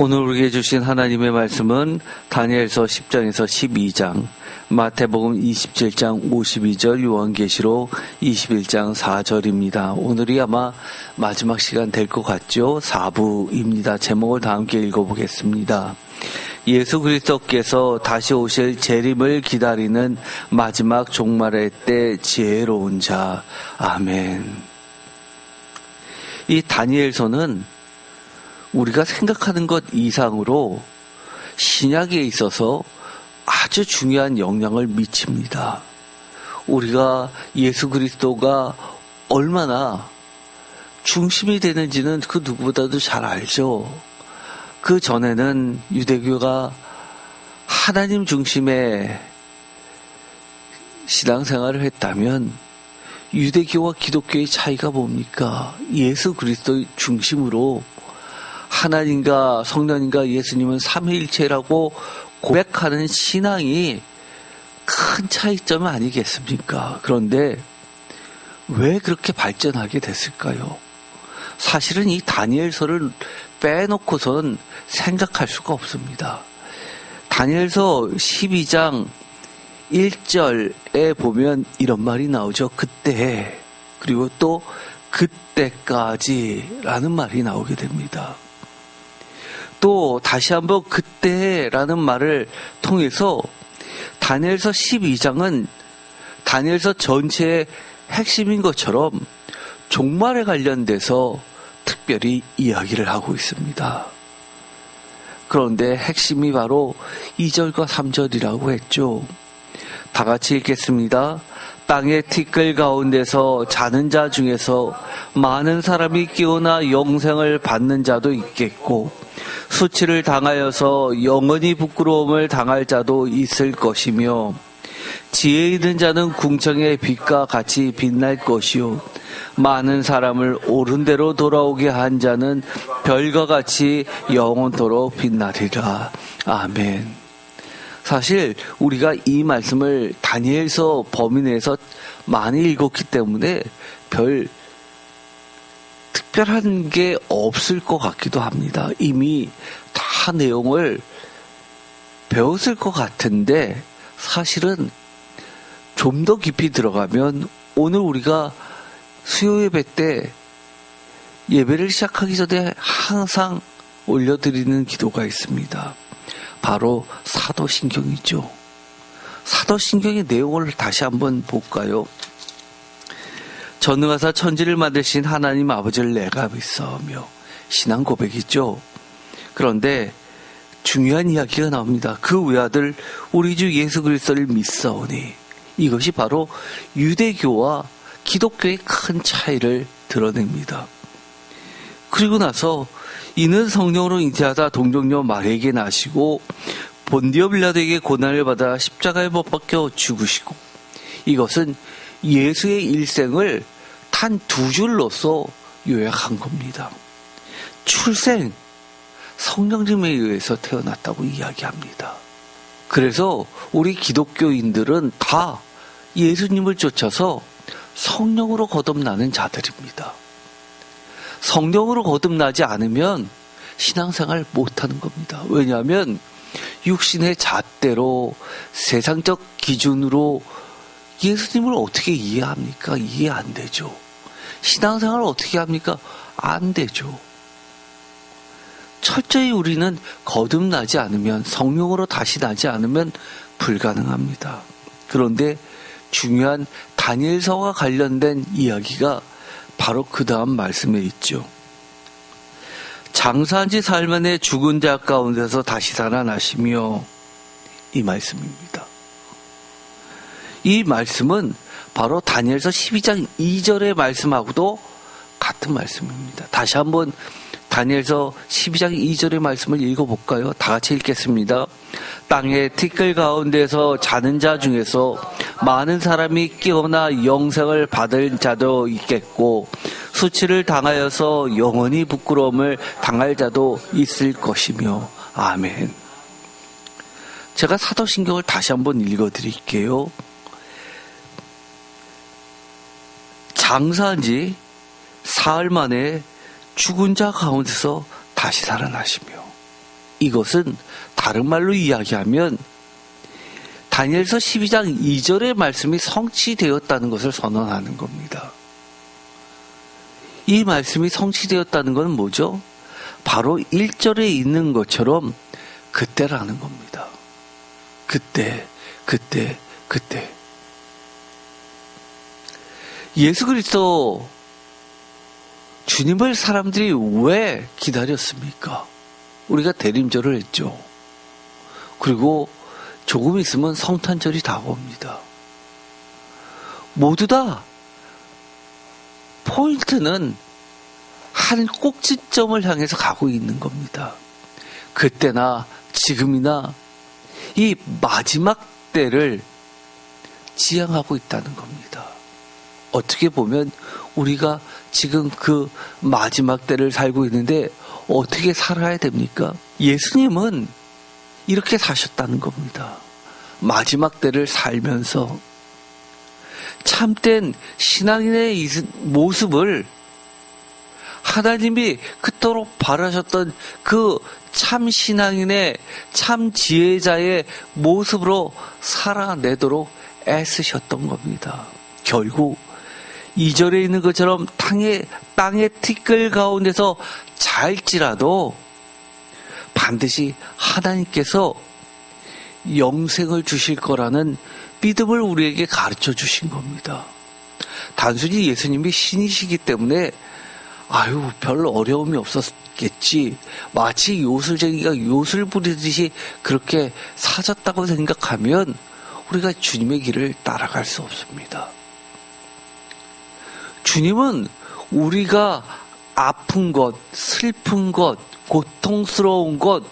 오늘 우리에게 주신 하나님의 말씀은 다니엘서 10장에서 12장, 마태복음 27장 52절, 요한계시록 21장 4절입니다. 오늘이 아마 마지막 시간 될 것 같죠? 4부입니다. 제목을 다 함께 읽어보겠습니다. 예수 그리스도께서 다시 오실 재림을 기다리는 마지막 종말의 때 지혜로운 자. 아멘. 이 다니엘서는 우리가 생각하는 것 이상으로 신약에 있어서 아주 중요한 영향을 미칩니다. 우리가 예수 그리스도가 얼마나 중심이 되는지는 그 누구보다도 잘 알죠. 그 전에는 유대교가 하나님 중심의 신앙생활을 했다면 유대교와 기독교의 차이가 뭡니까? 예수 그리스도 중심으로 하나님과 성령님과 예수님은 삼위일체라고 고백하는 신앙이 큰 차이점 아니겠습니까? 그런데 왜 그렇게 발전하게 됐을까요? 사실은 이 다니엘서를 빼놓고선 생각할 수가 없습니다. 다니엘서 12장 1절에 보면 이런 말이 나오죠. 그때, 그리고 또 그때까지라는 말이 나오게 됩니다. 또 다시 한번 그때라는 말을 통해서 다니엘서 12장은 다니엘서 전체의 핵심인 것처럼 종말에 관련돼서 특별히 이야기를 하고 있습니다. 그런데 핵심이 바로 2절과 3절이라고 했죠. 다 같이 읽겠습니다. 땅의 티끌 가운데서 자는 자 중에서 많은 사람이 깨어나 영생을 받는 자도 있겠고 수치를 당하여서 영원히 부끄러움을 당할 자도 있을 것이며 지혜 있는 자는 궁창의 빛과 같이 빛날 것이요 많은 사람을 옳은 대로 돌아오게 한 자는 별과 같이 영원토록 빛나리라. 아멘. 사실 우리가 이 말씀을 다니엘서 범위 내에서 많이 읽었기 때문에 별 특별한 게 없을 것 같기도 합니다. 이미 다 내용을 배웠을 것 같은데 사실은 좀 더 깊이 들어가면 오늘 우리가 수요 예배 때 예배를 시작하기 전에 항상 올려드리는 기도가 있습니다. 바로 사도신경이죠. 사도신경의 내용을 다시 한번 볼까요? 전능하사 천지를 만드신 하나님 아버지를 내가 믿사오며 신앙 고백이죠. 그런데 중요한 이야기가 나옵니다. 그 외아들 우리 주 예수 그리스도를 믿사오니 이것이 바로 유대교와 기독교의 큰 차이를 드러냅니다. 그리고 나서 이는 성령으로 잉태하다 동정녀 마리아에게 나시고 본디오 빌라도에게 고난을 받아 십자가에 못 박혀 죽으시고 이것은 예수의 일생을 단 두 줄로서 요약한 겁니다. 출생, 성령님에 의해서 태어났다고 이야기합니다. 그래서 우리 기독교인들은 다 예수님을 쫓아서 성령으로 거듭나는 자들입니다. 성령으로 거듭나지 않으면 신앙생활 못하는 겁니다. 왜냐하면 육신의 잣대로 세상적 기준으로 예수님을 어떻게 이해합니까? 이해 안 되죠. 신앙생활을 어떻게 합니까? 안 되죠. 철저히 우리는 거듭나지 않으면, 성령으로 다시 나지 않으면 불가능합니다. 그런데 중요한 다니엘서와 관련된 이야기가 바로 그 다음 말씀에 있죠. 장사한 지 사흘 만에 죽은 자 가운데서 다시 살아나시며 이 말씀입니다. 이 말씀은 바로 다니엘서 12장 2절의 말씀하고도 같은 말씀입니다. 다시 한번 다니엘서 12장 2절의 말씀을 읽어볼까요? 다 같이 읽겠습니다. 땅의 티끌 가운데서 자는 자 중에서 많은 사람이 깨어나 영생을 받을 자도 있겠고 수치를 당하여서 영원히 부끄러움을 당할 자도 있을 것이며 아멘. 제가 사도신경을 다시 한번 읽어드릴게요. 장사한 지 사흘 만에 죽은 자 가운데서 다시 살아나시며 이것은 다른 말로 이야기하면 다니엘서 12장 2절의 말씀이 성취되었다는 것을 선언하는 겁니다. 이 말씀이 성취되었다는 것은 뭐죠? 바로 1절에 있는 것처럼 그때라는 겁니다. 그때. 예수 그리스도 주님을 사람들이 왜 기다렸습니까? 우리가 대림절을 했죠. 그리고 조금 있으면 성탄절이 다가옵니다. 모두 다 포인트는 한 꼭지점을 향해서 가고 있는 겁니다. 그때나 지금이나 이 마지막 때를 지향하고 있다는 겁니다. 어떻게 보면 우리가 지금 그 마지막 때를 살고 있는데 어떻게 살아야 됩니까? 예수님은 이렇게 사셨다는 겁니다. 마지막 때를 살면서 참된 신앙인의 모습을 하나님이 그토록 바라셨던 그 참 신앙인의 참 지혜자의 모습으로 살아내도록 애쓰셨던 겁니다. 결국 2절에 있는 것처럼 땅의 티끌 가운데서 자일지라도 반드시 하나님께서 영생을 주실 거라는 믿음을 우리에게 가르쳐 주신 겁니다. 단순히 예수님이 신이시기 때문에 별 어려움이 없었겠지. 마치 요술쟁이가 요술 부리듯이 그렇게 사졌다고 생각하면 우리가 주님의 길을 따라갈 수 없습니다. 주님은 우리가 아픈 것, 슬픈 것, 고통스러운 것,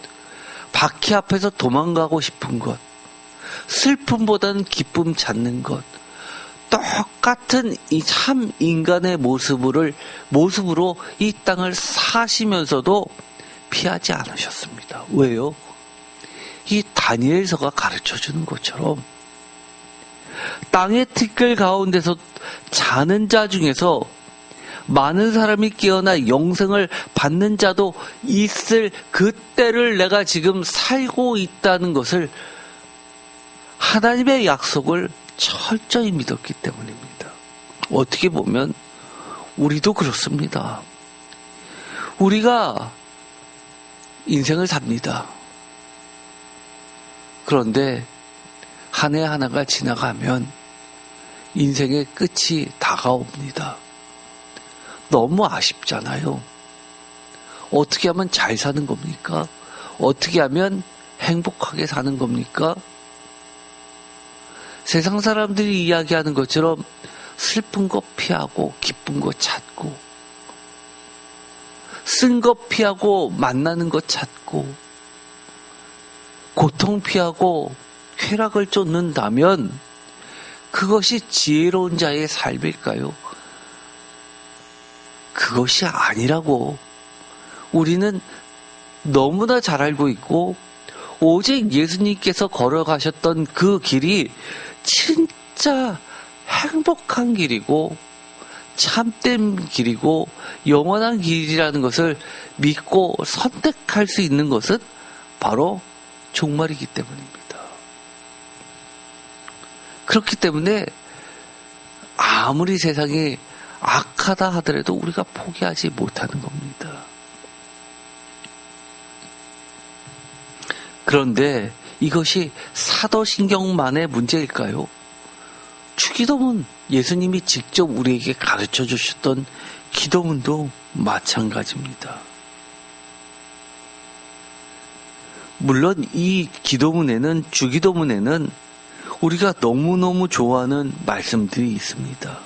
바퀴 앞에서 도망가고 싶은 것, 슬픔보다는 기쁨 찾는 것, 똑같은 이 참 인간의 모습으로 이 땅을 사시면서도 피하지 않으셨습니다. 왜요? 이 다니엘서가 가르쳐주는 것처럼 땅의 티끌 가운데서 자는 자 중에서 많은 사람이 깨어나 영생을 받는 자도 있을 그때를 내가 지금 살고 있다는 것을 하나님의 약속을 철저히 믿었기 때문입니다. 어떻게 보면 우리도 그렇습니다. 우리가 인생을 삽니다. 그런데 한 해 하나가 지나가면 인생의 끝이 다가옵니다. 너무 아쉽잖아요. 어떻게 하면 잘 사는 겁니까? 어떻게 하면 행복하게 사는 겁니까? 세상 사람들이 이야기하는 것처럼 슬픈 거 피하고 기쁜 거 찾고 쓴 거 피하고 만나는 거 찾고 고통 피하고 쾌락을 쫓는다면 그것이 지혜로운 자의 삶일까요? 그것이 아니라고 우리는 너무나 잘 알고 있고 오직 예수님께서 걸어가셨던 그 길이 진짜 행복한 길이고 참된 길이고 영원한 길이라는 것을 믿고 선택할 수 있는 것은 바로 종말이기 때문입니다. 그렇기 때문에 아무리 세상이 악하다 하더라도 우리가 포기하지 못하는 겁니다. 그런데 이것이 사도신경만의 문제일까요? 주기도문, 예수님이 직접 우리에게 가르쳐 주셨던 기도문도 마찬가지입니다. 물론 이 기도문에는, 주기도문에는 우리가 너무너무 좋아하는 말씀들이 있습니다.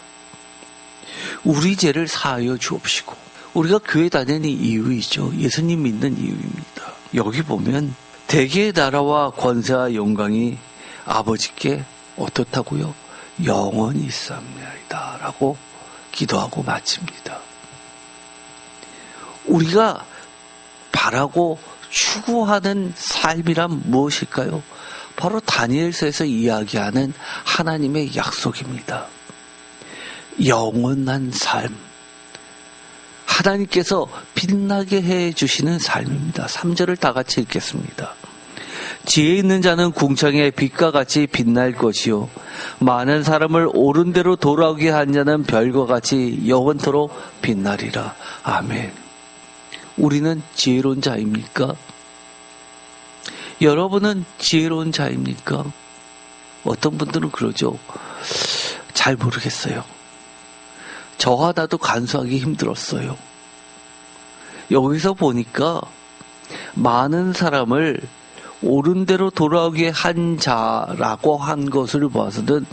우리 죄를 사하여 주옵시고, 우리가 교회 다니는 이유이죠. 예수님 믿는 이유입니다. 여기 보면 대개의 나라와 권세와 영광이 아버지께 어떻다고요? 영원히 있사옵나이다 라고 기도하고 마칩니다. 우리가 바라고 추구하는 삶이란 무엇일까요? 바로 다니엘서에서 이야기하는 하나님의 약속입니다. 영원한 삶, 하나님께서 빛나게 해주시는 삶입니다. 3절을 다 같이 읽겠습니다. 지혜 있는 자는 궁창의 빛과 같이 빛날 것이요 많은 사람을 옳은 대로 돌아오게 한 자는 별과 같이 영원토록 빛나리라. 아멘. 우리는 지혜로운 자입니까? 여러분은 지혜로운 자입니까? 어떤 분들은 그러죠. 잘 모르겠어요. 저 하나도 간수하기 힘들었어요. 여기서 보니까 많은 사람을 옳은 대로 돌아오게 한 자라고 한 것을 봐서는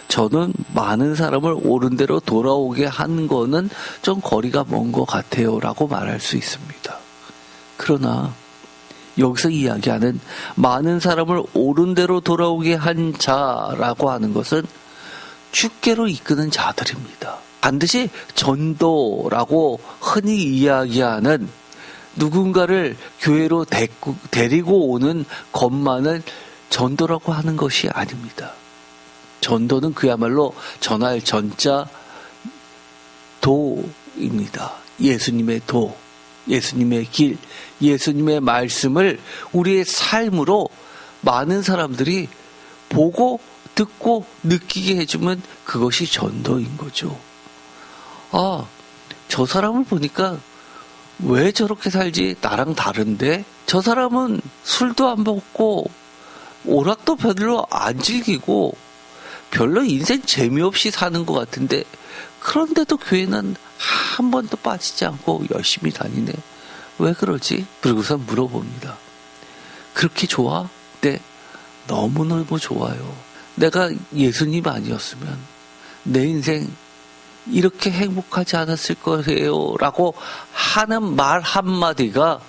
저는 많은 사람을 옳은 대로 돌아오게 한 거는 좀 거리가 먼 것 같아요 라고 말할 수 있습니다. 그러나 여기서 이야기하는 많은 사람을 옳은 대로 돌아오게 한 자라고 하는 것은 주께로 이끄는 자들입니다. 반드시 전도라고 흔히 이야기하는 누군가를 교회로 데리고 오는 것만을 전도라고 하는 것이 아닙니다. 전도는 그야말로 전할 전자 도입니다. 예수님의 도, 예수님의 길, 예수님의 말씀을 우리의 삶으로 많은 사람들이 보고 듣고 느끼게 해주면 그것이 전도인 거죠. 아, 저 사람을 보니까 왜 저렇게 살지? 나랑 다른데? 저 사람은 술도 안 먹고 오락도 별로 안 즐기고 별로 인생 재미없이 사는 것 같은데 그런데도 교회는 한 번도 빠지지 않고 열심히 다니네. 왜 그러지? 그러고서 물어봅니다. 그렇게 좋아? 네, 너무너무 좋아요. 내가 예수님 아니었으면 내 인생 이렇게 행복하지 않았을 거예요 라고 하는 말 한마디가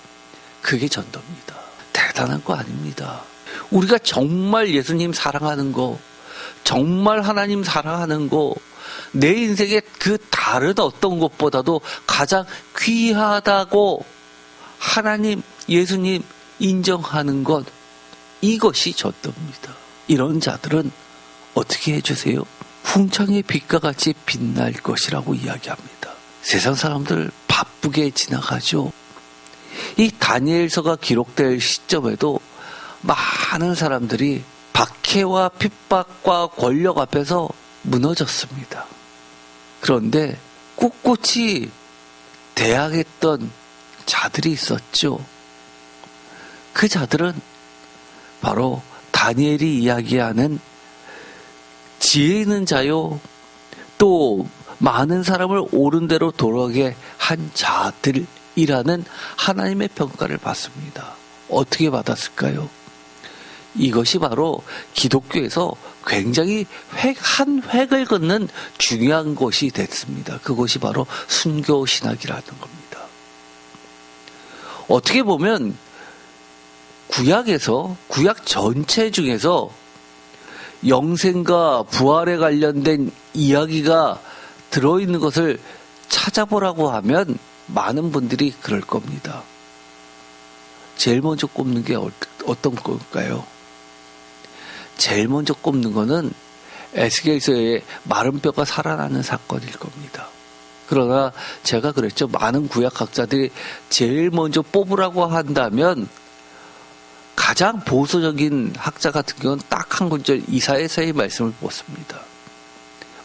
그게 전도입니다. 대단한 거 아닙니다. 우리가 정말 예수님 사랑하는 거, 정말 하나님 사랑하는 거, 내 인생의 그 다른 어떤 것보다도 가장 귀하다고 하나님, 예수님 인정하는 것, 이것이 전도입니다. 이런 자들은 어떻게 해주세요? 궁창의 빛과 같이 빛날 것이라고 이야기합니다. 세상 사람들 바쁘게 지나가죠. 이 다니엘서가 기록될 시점에도 많은 사람들이 박해와 핍박과 권력 앞에서 무너졌습니다. 그런데 꿋꿋이 대항했던 자들이 있었죠. 그 자들은 바로 다니엘이 이야기하는 지혜 있는 자요, 또 많은 사람을 옳은 대로 돌아오게 한 자들이라는 하나님의 평가를 받습니다. 어떻게 받았을까요? 이것이 바로 기독교에서 굉장히 한 획을 긋는 중요한 것이 됐습니다. 그것이 바로 순교신학이라는 겁니다. 어떻게 보면 구약 전체 중에서 영생과 부활에 관련된 이야기가 들어있는 것을 찾아보라고 하면 많은 분들이 그럴 겁니다. 제일 먼저 꼽는 게 어떤 걸까요? 제일 먼저 꼽는 거는 에스겔서의 마른 뼈가 살아나는 사건일 겁니다. 그러나 제가 그랬죠. 많은 구약학자들이 제일 먼저 뽑으라고 한다면 가장 보수적인 학자 같은 경우는 딱 한 구절 이사야서의 말씀을 뽑습니다.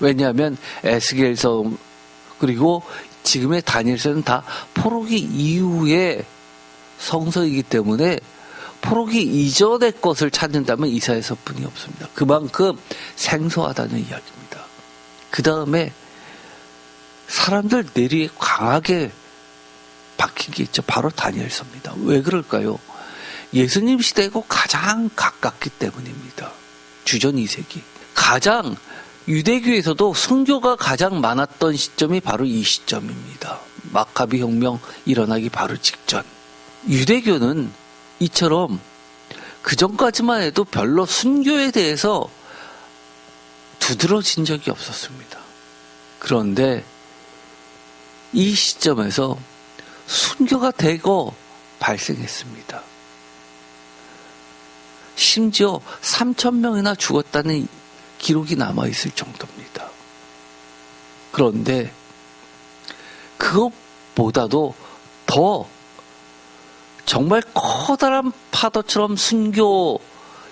왜냐하면 에스겔서 그리고 지금의 다니엘서는 다 포로기 이후의 성서이기 때문에 포로기 이전의 것을 찾는다면 이사야서뿐이 없습니다. 그만큼 생소하다는 이야기입니다. 그 다음에 사람들 내리에 강하게 박힌 게 있죠. 바로 다니엘서입니다. 왜 그럴까요? 예수님 시대고 가장 가깝기 때문입니다. 주전 2세기. 가장 유대교에서도 순교가 가장 많았던 시점이 바로 이 시점입니다. 마카비 혁명 일어나기 바로 직전. 유대교는 이처럼 그 전까지만 해도 별로 순교에 대해서 두드러진 적이 없었습니다. 그런데 이 시점에서 순교가 되고 발생했습니다. 심지어 3,000명이나 죽었다는 기록이 남아있을 정도입니다. 그런데 보다도 더 정말 커다란 파도처럼 순교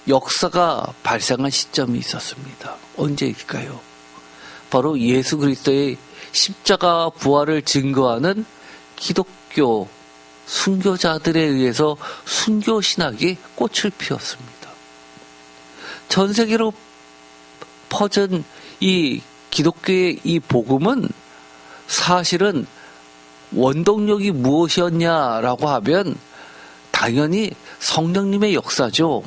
역사가 발생한 시점이 있었습니다. 언제일까요? 바로 예수 그리스도의 십자가 부활을 증거하는 기독교 순교자들에 의해서 순교 신학이 꽃을 피웠습니다. 전 세계로 퍼진 이 기독교의 이 복음은 사실은 원동력이 무엇이었냐라고 하면 당연히 성령님의 역사죠.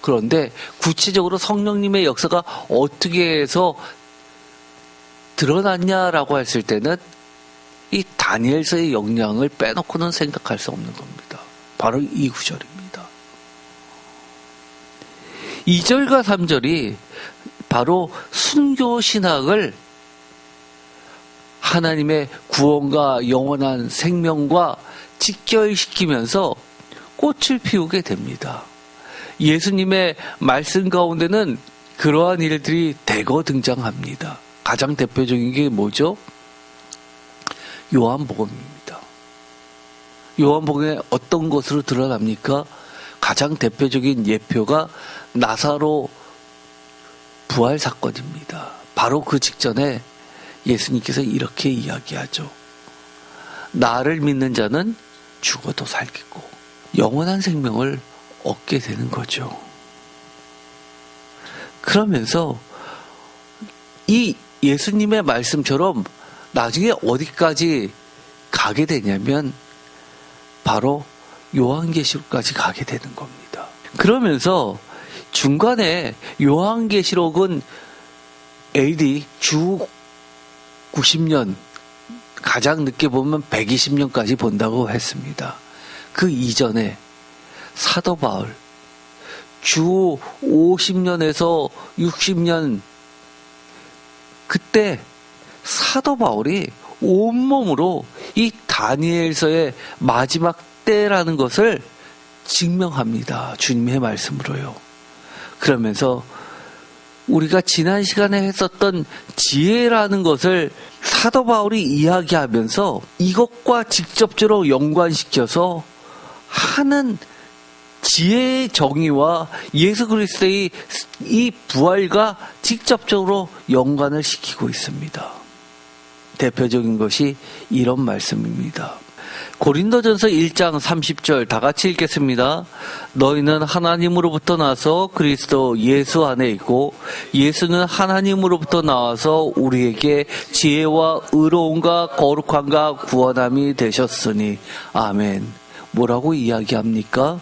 그런데 구체적으로 성령님의 역사가 어떻게 해서 드러났냐라고 했을 때는 이 다니엘서의 역량을 빼놓고는 생각할 수 없는 겁니다. 바로 이 구절입니다. 2절과 3절이 바로 순교신학을 하나님의 구원과 영원한 생명과 직결시키면서 꽃을 피우게 됩니다. 예수님의 말씀 가운데는 그러한 일들이 대거 등장합니다. 가장 대표적인 게 뭐죠? 요한복음입니다. 요한복음에 어떤 것으로 드러납니까? 가장 대표적인 예표가 나사로 부활 사건입니다. 바로 그 직전에 예수님께서 이렇게 이야기하죠. 나를 믿는 자는 죽어도 살겠고 영원한 생명을 얻게 되는 거죠. 그러면서 이 예수님의 말씀처럼 나중에 어디까지 가게 되냐면 바로 요한계시록까지 가게 되는 겁니다. 그러면서 중간에 요한계시록은 AD 주 90년, 가장 늦게 보면 120년까지 본다고 했습니다. 그 이전에 사도 바울 주 50년에서 60년, 그때 사도 바울이 온몸으로 이 다니엘서의 마지막 때라는 것을 증명합니다. 주님의 말씀으로요. 그러면서 우리가 지난 시간에 했었던 지혜라는 것을 사도 바울이 이야기하면서 이것과 직접적으로 연관시켜서 하는 지혜의 정의와 예수 그리스도의 이 부활과 직접적으로 연관을 시키고 있습니다. 대표적인 것이 이런 말씀입니다. 고린도전서 1장 30절 다 같이 읽겠습니다. 너희는 하나님으로부터 나서 그리스도 예수 안에 있고 예수는 하나님으로부터 나와서 우리에게 지혜와 의로움과 거룩함과 구원함이 되셨으니 아멘. 뭐라고 이야기합니까?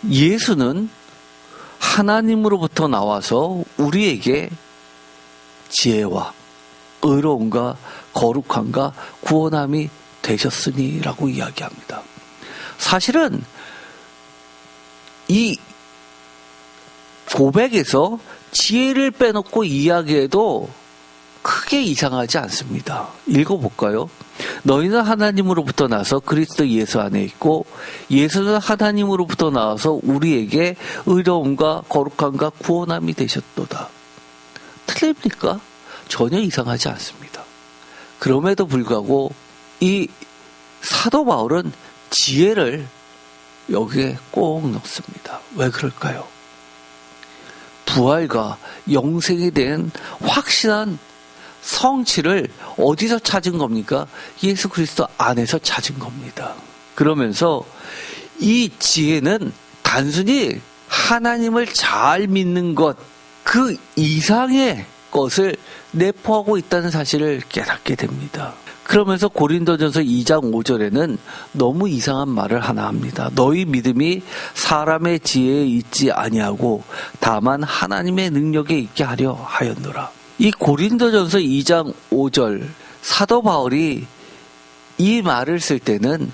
예수는 하나님으로부터 나와서 우리에게 지혜와 의로움과 거룩함과 구원함이 되셨으니 라고 이야기합니다. 사실은 이 고백에서 지혜를 빼놓고 이야기해도 크게 이상하지 않습니다. 읽어볼까요? 너희는 하나님으로부터 나서 그리스도 예수 안에 있고 예수는 하나님으로부터 나와서 우리에게 의로움과 거룩함과 구원함이 되셨도다. 틀립니까? 전혀 이상하지 않습니다. 그럼에도 불구하고 이 사도 바울은 지혜를 여기에 꼭 넣습니다. 왜 그럴까요? 부활과 영생에 대한 확실한 성취를 어디서 찾은 겁니까? 예수 그리스도 안에서 찾은 겁니다. 그러면서 이 지혜는 단순히 하나님을 잘 믿는 것, 그 이상의 것을 내포하고 있다는 사실을 깨닫게 됩니다. 그러면서 고린도전서 2장 5절에는 너무 이상한 말을 하나 합니다. 너희 믿음이 사람의 지혜에 있지 아니하고 다만 하나님의 능력에 있게 하려 하였노라. 이 고린도전서 2장 5절 사도 바울이 이 말을 쓸 때는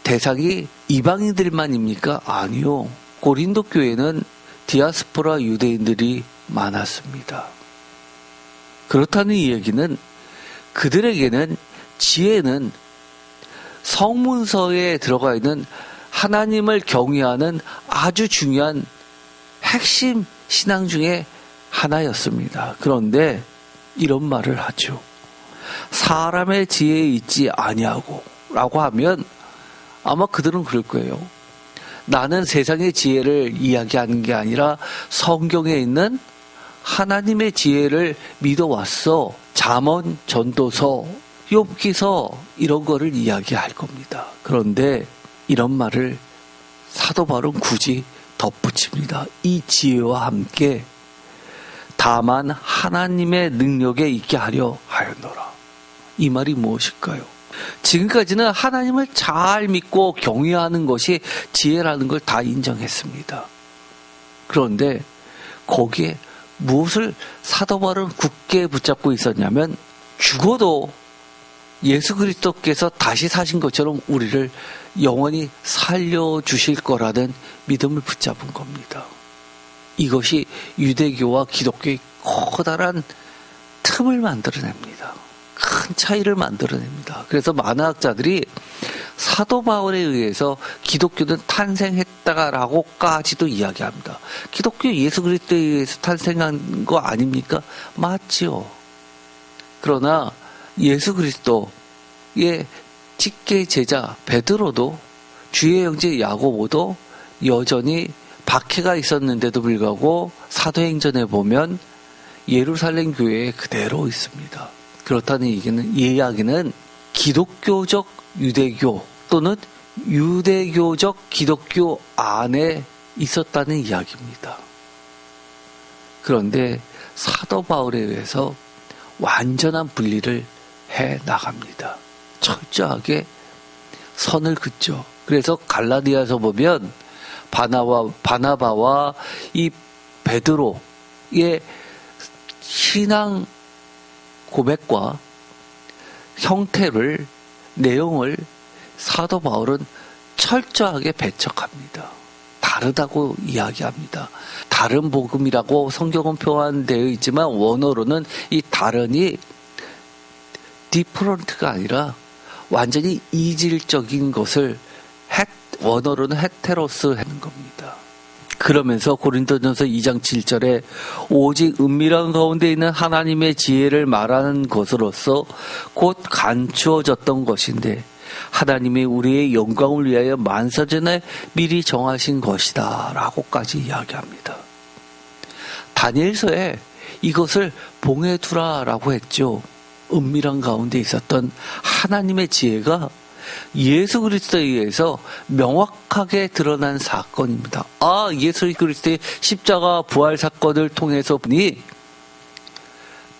대상이 이방인들만입니까? 아니요. 고린도 교회는 디아스포라 유대인들이 많았습니다. 그렇다는 이 얘기는 그들에게는 지혜는 성문서에 들어가 있는 하나님을 경외하는 아주 중요한 핵심 신앙 중에 하나였습니다. 그런데 이런 말을 하죠. 사람의 지혜에 있지 아니하고 라고 하면 아마 그들은 그럴 거예요. 나는 세상의 지혜를 이야기하는 게 아니라 성경에 있는 하나님의 지혜를 믿어왔어. 잠언, 전도서, 욥기서 이런 거를 이야기할 겁니다. 그런데 이런 말을 사도 바울은 굳이 덧붙입니다. 이 지혜와 함께 다만 하나님의 능력에 있게 하려 하였노라. 이 말이 무엇일까요? 지금까지는 하나님을 잘 믿고 경외하는 것이 지혜라는 걸 다 인정했습니다. 그런데 거기에 무엇을 사도 바울은 굳게 붙잡고 있었냐면 죽어도 예수 그리스도께서 다시 사신 것처럼 우리를 영원히 살려주실 거라는 믿음을 붙잡은 겁니다. 이것이 유대교와 기독교의 커다란 틈을 만들어냅니다. 큰 차이를 만들어냅니다. 그래서 많은 학자들이 사도 바울에 의해서 기독교는 탄생했다라고까지도 이야기합니다. 기독교 예수 그리스도에 의해서 탄생한 거 아닙니까? 맞지요. 그러나 예수 그리스도의 직계 제자 베드로도 주의 형제 야고보도 여전히 박해가 있었는데도 불구하고 사도행전에 보면 예루살렘 교회에 그대로 있습니다. 그렇다는 이야기는 기독교적 유대교 또는 유대교적 기독교 안에 있었다는 이야기입니다. 그런데 사도 바울에 의해서 완전한 분리를 해 나갑니다. 철저하게 선을 긋죠. 그래서 갈라디아서 보면 바나바와 이 베드로의 신앙 고백과 형태를 내용을 사도 바울은 철저하게 배척합니다. 다르다고 이야기합니다. 다른 복음이라고 성경은 표현되어 있지만 원어로는 이 다른이 디프런트가 아니라 완전히 이질적인 것을 원어로는 헤테로스 하는 겁니다. 그러면서 고린도전서 2장 7절에 오직 은밀한 가운데 있는 하나님의 지혜를 말하는 것으로서 곧 감추어졌던 것인데 하나님이 우리의 영광을 위하여 만사전에 미리 정하신 것이다 라고까지 이야기합니다. 다니엘서에 이것을 봉해 두라라고 했죠. 은밀한 가운데 있었던 하나님의 지혜가 예수 그리스도에 의해서 명확하게 드러난 사건입니다. 예수 그리스도의 십자가 부활 사건을 통해서 보니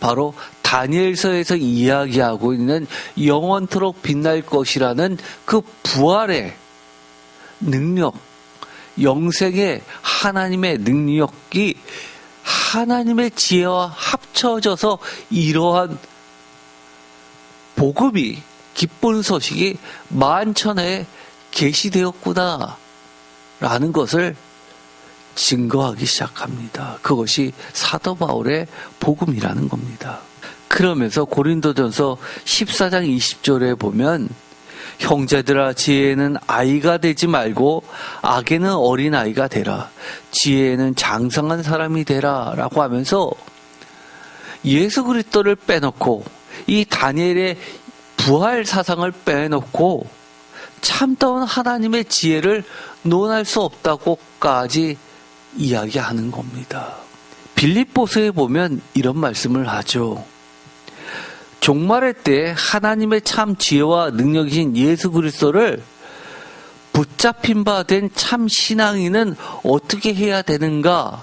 바로 다니엘서에서 이야기하고 있는 영원토록 빛날 것이라는 그 부활의 능력, 영생의 하나님의 능력이 하나님의 지혜와 합쳐져서 이러한 복음이 기쁜 소식이 만천하에 계시되었구나 라는 것을 증거하기 시작합니다. 그것이 사도 바울의 복음이라는 겁니다. 그러면서 고린도전서 14장 20절에 보면 형제들아 지혜는 아이가 되지 말고 악에는 어린아이가 되라. 지혜는 장성한 사람이 되라 라고 하면서 예수 그리스도를 빼놓고 이 다니엘의 부활 사상을 빼놓고 참다운 하나님의 지혜를 논할 수 없다고까지 이야기하는 겁니다. 빌립보서에 보면 이런 말씀을 하죠. 종말의 때 하나님의 참 지혜와 능력이신 예수 그리스도를 붙잡힌 바 된 참 신앙인은 어떻게 해야 되는가?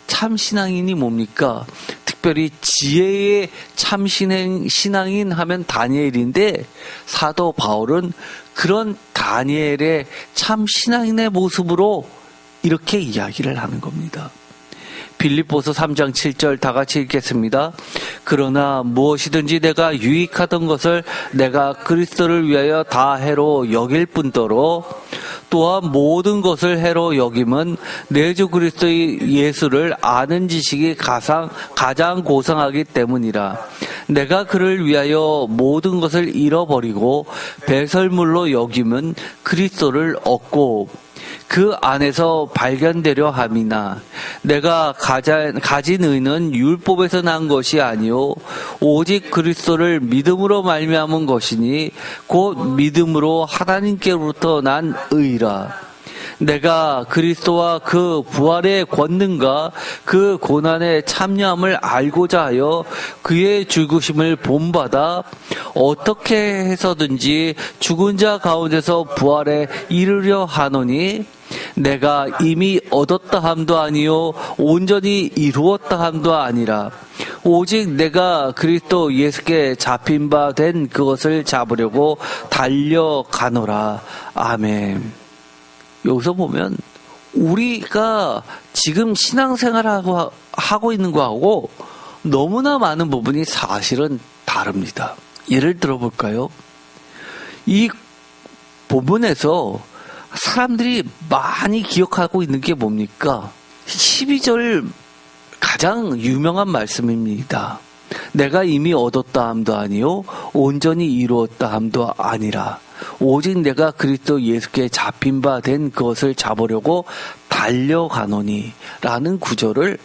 참 신앙인이 뭡니까? 특별히 지혜의 참 신앙인 하면 다니엘인데 사도 바울은 그런 다니엘의 참 신앙인의 모습으로 이렇게 이야기를 하는 겁니다. 빌립보서 3장 7절 다 같이 읽겠습니다. 그러나 무엇이든지 내가 유익하던 것을 내가 그리스도를 위하여 다 해로 여길 뿐더러 또한 모든 것을 해로 여김은 내 주 그리스도의 예수를 아는 지식이 가장 고상하기 때문이라. 내가 그를 위하여 모든 것을 잃어버리고 배설물로 여김은 그리스도를 얻고 그 안에서 발견되려 함이나 내가 가진 의는 율법에서 난 것이 아니요 오직 그리스도를 믿음으로 말미암은 것이니 곧 믿음으로 하나님께로부터 난 의라. 내가 그리스도와 그 부활의 권능과 그 고난의 참여함을 알고자 하여 그의 죽으심을 본받아 어떻게 해서든지 죽은 자 가운데서 부활에 이르려 하노니 내가 이미 얻었다 함도 아니요 온전히 이루었다 함도 아니라 오직 내가 그리스도 예수께 잡힌 바 된 그것을 잡으려고 달려가노라. 아멘. 여기서 보면 우리가 지금 신앙생활하고 있는 거하고 너무나 많은 부분이 사실은 다릅니다. 예를 들어볼까요? 이 본문에서 사람들이 많이 기억하고 있는 게 뭡니까? 12절 가장 유명한 말씀입니다. 내가 이미 얻었다 함도 아니요 온전히 이루었다 함도 아니라 오직 내가 그리스도 예수께 잡힌 바 된 그것을 잡으려고 달려가노니 라는 구절을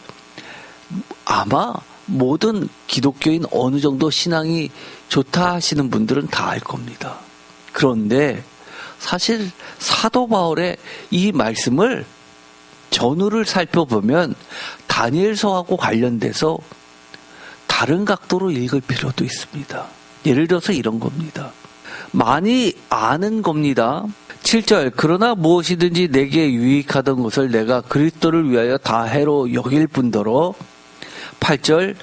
아마 모든 기독교인 어느 정도 신앙이 좋다 하시는 분들은 다 알 겁니다. 그런데 사실 사도 바울의 이 말씀을 전후를 살펴보면 다니엘서하고 관련돼서 다른 각도로 읽을 필요도 있습니다. 예를 들어서 이런 겁니다. 많이 아는 겁니다. 7절 그러나 무엇이든지 내게 유익하던 것을 내가 그리스도를 위하여 다 해로 여길 뿐더러 8절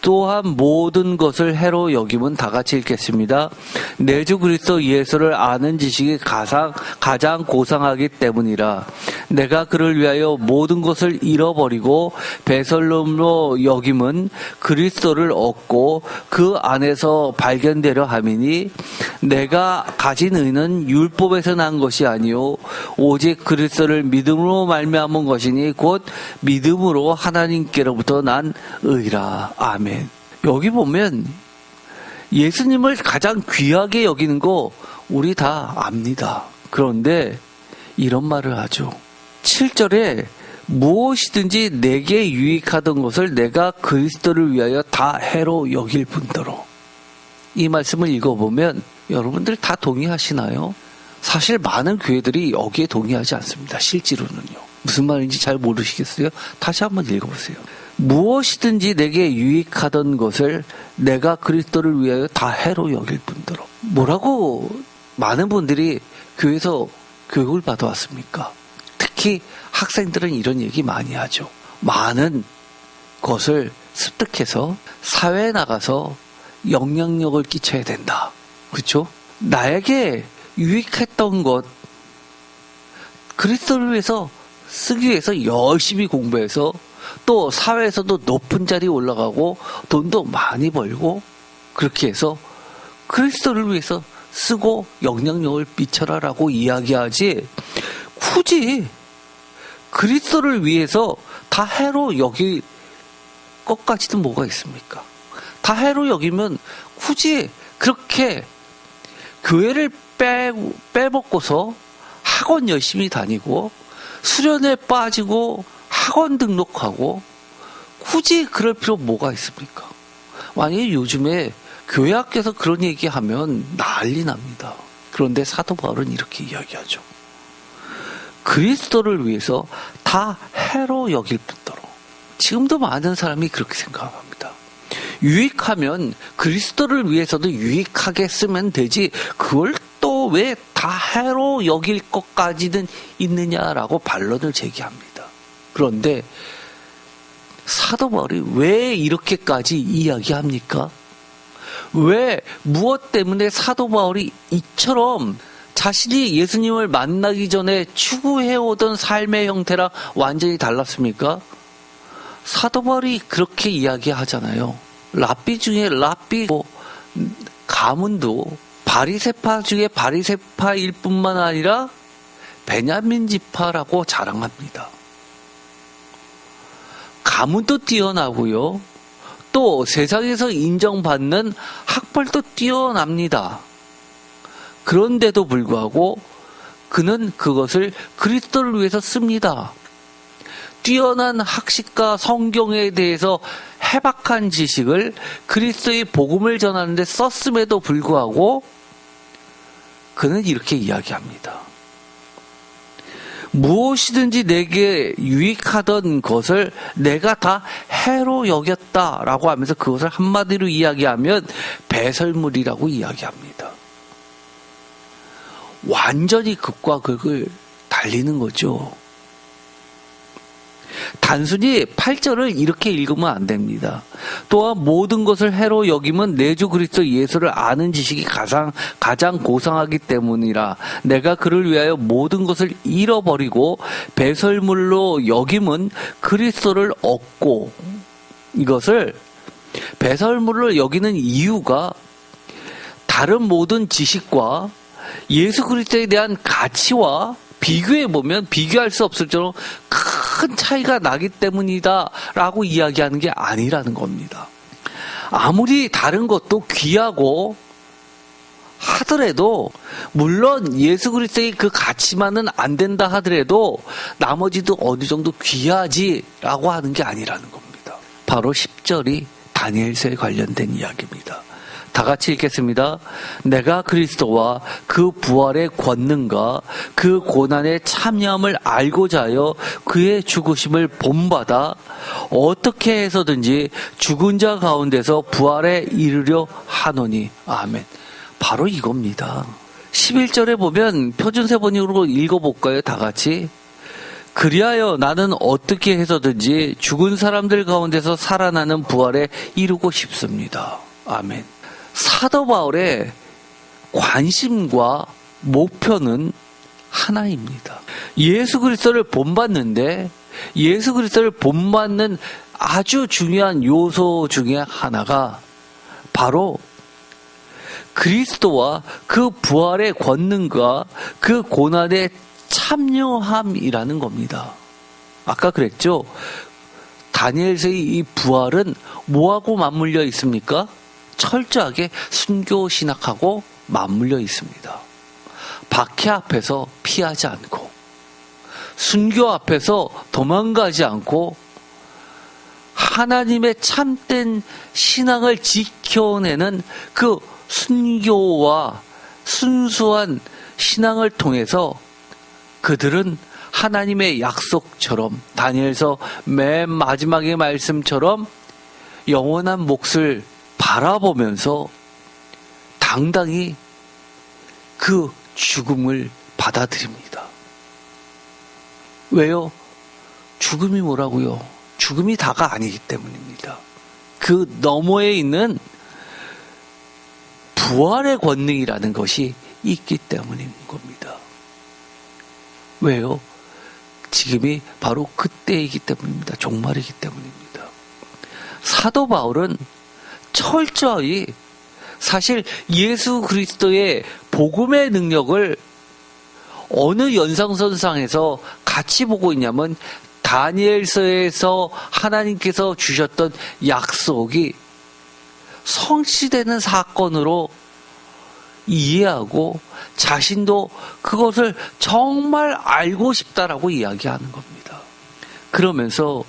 또한 모든 것을 해로 여김은 다 같이 읽겠습니다. 내 주 그리스도 예수를 아는 지식이 가장 고상하기 때문이라. 내가 그를 위하여 모든 것을 잃어버리고 배설물로 여김은 그리스도를 얻고 그 안에서 발견되려 함이니 내가 가진 의는 율법에서 난 것이 아니요 오직 그리스도를 믿음으로 말미암은 것이니 곧 믿음으로 하나님께로부터 난 의라. 아멘. 여기 보면 예수님을 가장 귀하게 여기는 거 우리 다 압니다. 그런데 이런 말을 하죠. 7절에 무엇이든지 내게 유익하던 것을 내가 그리스도를 위하여 다 해로 여길 뿐더러. 이 말씀을 읽어보면 여러분들 다 동의하시나요? 사실 많은 교회들이 여기에 동의하지 않습니다. 실제로는요. 무슨 말인지 잘 모르시겠어요? 다시 한번 읽어보세요. 무엇이든지 내게 유익하던 것을 내가 그리스도를 위하여 다 해로 여길 뿐더러. 뭐라고 많은 분들이 교회에서 교육을 받아왔습니까? 특히 학생들은 이런 얘기 많이 하죠. 많은 것을 습득해서 사회에 나가서 영향력을 끼쳐야 된다. 그렇죠? 나에게 유익했던 것, 그리스도를 위해서 쓰기 위해서 열심히 공부해서 또 사회에서도 높은 자리에 올라가고 돈도 많이 벌고 그렇게 해서 그리스도를 위해서 쓰고 영향력을 미쳐라라고 이야기하지 굳이 그리스도를 위해서 다 해로 여길 것까지는 뭐가 있습니까? 다 해로 여기면 굳이 그렇게 교회를 빼먹고서 학원 열심히 다니고 수련회 빠지고 학원 등록하고 굳이 그럴 필요 뭐가 있습니까? 만약에 요즘에 교회 학교에서 그런 얘기하면 난리 납니다. 그런데 사도 바울은 이렇게 이야기하죠. 그리스도를 위해서 다 해로 여길 뿐더러. 지금도 많은 사람이 그렇게 생각합니다. 유익하면 그리스도를 위해서도 유익하게 쓰면 되지 그걸 또 왜 다 해로 여길 것까지는 있느냐라고 반론을 제기합니다. 그런데 사도 바울이 왜 이렇게까지 이야기합니까? 왜 무엇 때문에 사도 바울이 이처럼 자신이 예수님을 만나기 전에 추구해오던 삶의 형태랑 완전히 달랐습니까? 사도 바울이 그렇게 이야기하잖아요. 랍비 중에 랍비고 가문도 바리새파 중에 바리새파일 뿐만 아니라 베냐민 지파라고 자랑합니다. 가문도 뛰어나고요. 또 세상에서 인정받는 학벌도 뛰어납니다. 그런데도 불구하고 그는 그것을 그리스도를 위해서 씁니다. 뛰어난 학식과 성경에 대해서 해박한 지식을 그리스도의 복음을 전하는데 썼음에도 불구하고 그는 이렇게 이야기합니다. 무엇이든지 내게 유익하던 것을 내가 다 해로 여겼다라고 하면서 그것을 한마디로 이야기하면 배설물이라고 이야기합니다. 완전히 극과 극을 달리는 거죠. 단순히 8절을 이렇게 읽으면 안 됩니다. 또한 모든 것을 해로 여김은 내 주 그리스도 예수를 아는 지식이 가장 고상하기 때문이라. 내가 그를 위하여 모든 것을 잃어버리고 배설물로 여김은 그리스도를 얻고, 이것을 배설물로 여기는 이유가 다른 모든 지식과 예수 그리스도에 대한 가치와 비교해보면 비교할 수 없을 정도로 큰 차이가 나기 때문이다 라고 이야기하는 게 아니라는 겁니다. 아무리 다른 것도 귀하고 하더라도, 물론 예수 그리스도의 그 가치만은 안 된다 하더라도 나머지도 어느 정도 귀하지라고 하는 게 아니라는 겁니다. 바로 10절이 다니엘서에 관련된 이야기입니다. 다 같이 읽겠습니다. 내가 그리스도와 그 부활의 권능과 그 고난의 참여함을 알고자 하여 그의 죽으심을 본받아 어떻게 해서든지 죽은 자 가운데서 부활에 이르려 하노니. 아멘. 바로 이겁니다. 11절에 보면 표준세 번역으로 읽어볼까요? 다 같이. 그리하여 나는 어떻게 해서든지 죽은 사람들 가운데서 살아나는 부활에 이르고 싶습니다. 아멘. 사도 바울의 관심과 목표는 하나입니다. 예수 그리스도를 본받는데, 예수 그리스도를 본받는 아주 중요한 요소 중에 하나가 바로 그리스도와 그 부활의 권능과 그 고난의 참여함이라는 겁니다. 아까 그랬죠? 다니엘서의 이 부활은 뭐하고 맞물려 있습니까? 철저하게 순교 신학하고 맞물려 있습니다. 박해 앞에서 피하지 않고, 순교 앞에서 도망가지 않고, 하나님의 참된 신앙을 지켜내는 그 순교와 순수한 신앙을 통해서 그들은 하나님의 약속처럼, 다니엘서 맨 마지막의 말씀처럼 영원한 몫을 바라보면서 당당히 그 죽음을 받아들입니다. 왜요? 죽음이 뭐라고요? 죽음이 다가 아니기 때문입니다. 그 너머에 있는 부활의 권능이라는 것이 있기 때문인 겁니다. 왜요? 지금이 바로 그때이기 때문입니다. 종말이기 때문입니다. 사도 바울은 철저히 사실 예수 그리스도의 복음의 능력을 어느 연상선상에서 같이 보고 있냐면, 다니엘서에서 하나님께서 주셨던 약속이 성취되는 사건으로 이해하고 자신도 그것을 정말 알고 싶다라고 이야기하는 겁니다. 그러면서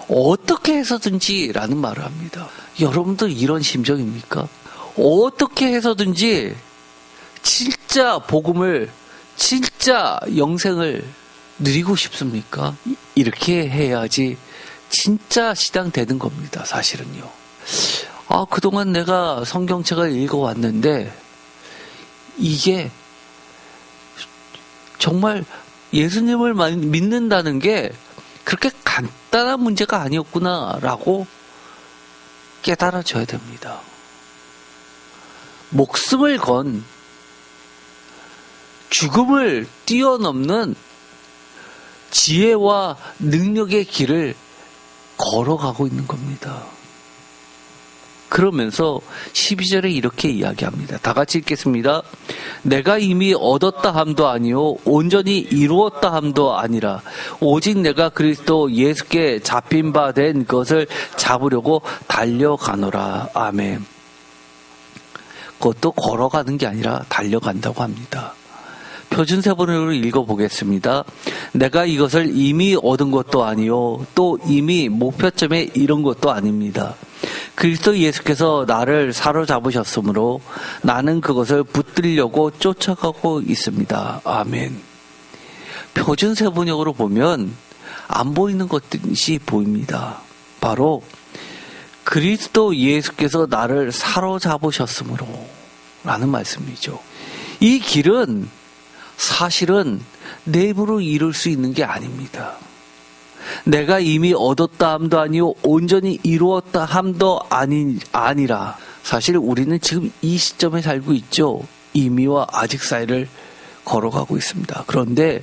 어떻게 해서든지 라는 말을 합니다. 여러분들 이런 심정입니까? 어떻게 해서든지 진짜 복음을, 진짜 영생을 누리고 싶습니까? 이렇게 해야지 진짜 시당되는 겁니다. 사실은요. 그동안 내가 성경책을 읽어왔는데 이게 정말 예수님을 믿는다는 게 그렇게 간단한 문제가 아니었구나라고 깨달아져야 됩니다. 목숨을 건 죽음을 뛰어넘는 지혜와 능력의 길을 걸어가고 있는 겁니다. 그러면서 12절에 이렇게 이야기합니다. 다 같이 읽겠습니다. 내가 이미 얻었다 함도 아니요 온전히 이루었다 함도 아니라 오직 내가 그리스도 예수께 잡힌 바 된 것을 잡으려고 달려가노라. 아멘. 그것도 걸어가는 게 아니라 달려간다고 합니다. 표준세번역으로 읽어보겠습니다. 내가 이것을 이미 얻은 것도 아니요 또 이미 목표점에 이른 것도 아닙니다. 그리스도 예수께서 나를 사로잡으셨으므로 나는 그것을 붙들려고 쫓아가고 있습니다. 아멘. 표준세번역으로 보면 안 보이는 것이 보입니다. 바로 그리스도 예수께서 나를 사로잡으셨으므로 라는 말씀이죠. 이 길은 사실은 내 힘으로 이룰 수 있는 게 아닙니다. 내가 이미 얻었다 함도 아니요 온전히 이루었다 함도 아니라 사실 우리는 지금 이 시점에 살고 있죠. 이미와 아직 사이를 걸어가고 있습니다. 그런데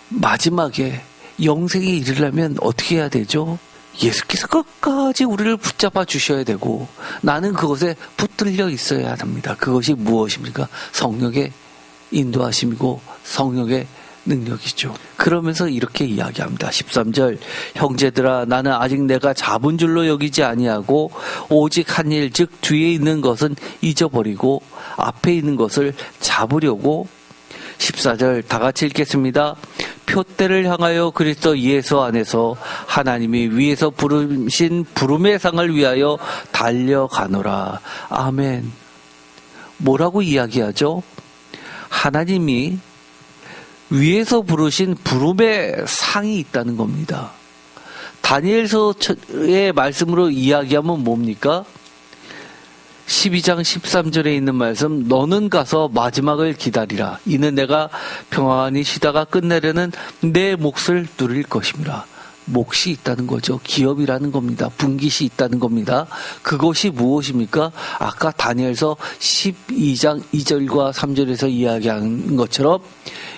마지막에 영생에 이르려면 어떻게 해야 되죠? 예수께서 끝까지 우리를 붙잡아 주셔야 되고 나는 그것에 붙들려 있어야 합니다. 그것이 무엇입니까? 성령의 인도하심이고 성령의 능력이죠. 그러면서 이렇게 이야기합니다. 13절 형제들아 나는 아직 내가 잡은 줄로 여기지 아니하고 오직 한 일 즉 뒤에 있는 것은 잊어버리고 앞에 있는 것을 잡으려고 14절 다 같이 읽겠습니다. 표대를 향하여 그리스도 예수 안에서 하나님이 위에서 부르신 부름의 상을 위하여 달려가노라. 아멘. 뭐라고 이야기하죠? 하나님이 위에서 부르신 부름의 상이 있다는 겁니다. 다니엘서의 말씀으로 이야기하면 뭡니까? 12장 13절에 있는 말씀 너는 가서 마지막을 기다리라. 이는 내가 평안히 쉬다가 끝내려는 내 몫을 누릴 것임이라. 몫이 있다는 거죠. 기업이라는 겁니다. 분깃이 있다는 겁니다. 그것이 무엇입니까? 아까 다니엘서 12장 2절과 3절에서 이야기한 것처럼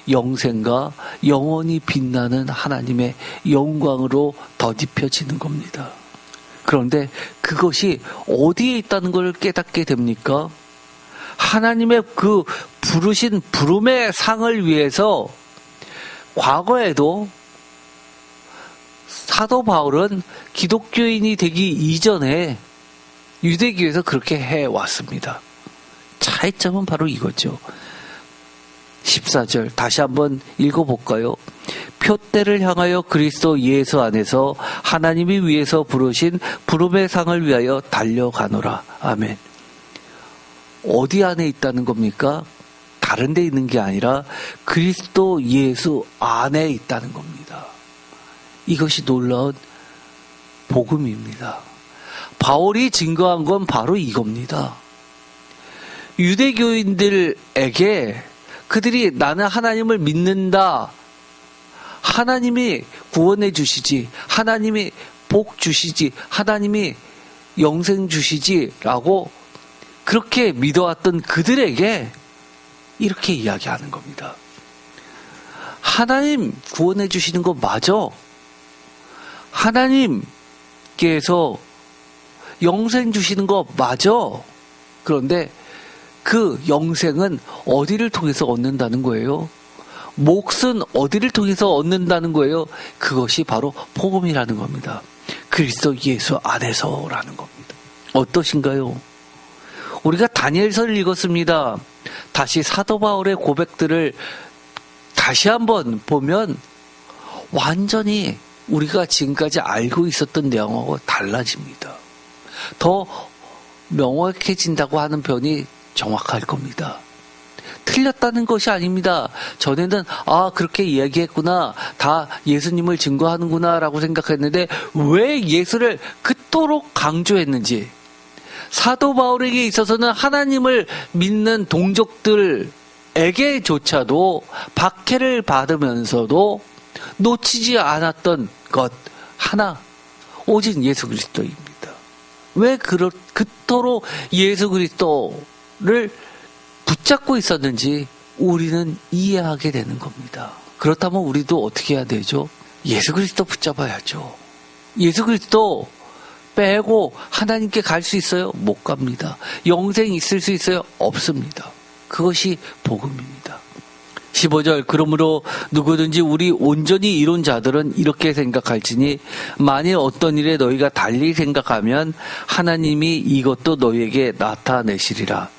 영생과 영원히 빛나는 하나님의 영광으로 덧입혀지는 겁니다. 그런데 그것이 어디에 있다는 걸 깨닫게 됩니까? 하나님의 그 부르신 부름의 상을 위해서 과거에도 사도 바울은 기독교인이 되기 이전에 유대교에서 그렇게 해왔습니다. 차이점은 바로 이거죠. 14절 다시 한번 읽어볼까요? 표대를 향하여 그리스도 예수 안에서 하나님이 위에서 부르신 부름의 상을 위하여 달려가노라. 아멘. 어디 안에 있다는 겁니까? 다른 데 있는 게 아니라 그리스도 예수 안에 있다는 겁니다. 이것이 놀라운 복음입니다. 바울이 증거한 건 바로 이겁니다. 유대교인들에게 그들이 나는 하나님을 믿는다. 하나님이 구원해 주시지. 하나님이 복 주시지. 하나님이 영생 주시지. 라고 그렇게 믿어왔던 그들에게 이렇게 이야기하는 겁니다. 하나님 구원해 주시는 거 맞아. 하나님께서 영생 주시는 거 맞아. 그런데 그 영생은 어디를 통해서 얻는다는 거예요? 몫은 어디를 통해서 얻는다는 거예요? 그것이 바로 복음이라는 겁니다. 그리스도 예수 안에서라는 겁니다. 어떠신가요? 우리가 다니엘서를 읽었습니다. 다시 사도 바울의 고백들을 다시 한번 보면 완전히 우리가 지금까지 알고 있었던 내용하고 달라집니다. 더 명확해진다고 하는 표현이 정확할 겁니다. 틀렸다는 것이 아닙니다. 전에는 그렇게 이야기했구나. 다 예수님을 증거하는구나 라고 생각했는데 왜 예수를 그토록 강조했는지 사도 바울에게 있어서는 하나님을 믿는 동족들에게조차도 박해를 받으면서도 놓치지 않았던 것 하나 오직 예수 그리스도입니다. 왜 그토록 예수 그리스도를 붙잡고 있었는지 우리는 이해하게 되는 겁니다. 그렇다면 우리도 어떻게 해야 되죠? 예수 그리스도 붙잡아야죠. 예수 그리스도 빼고 하나님께 갈 수 있어요? 못 갑니다. 영생이 있을 수 있어요? 없습니다. 그것이 복음입니다. 15절 그러므로 누구든지 우리 온전히 이룬 자들은 이렇게 생각할지니 만일 어떤 일에 너희가 달리 생각하면 하나님이 이것도 너희에게 나타내시리라.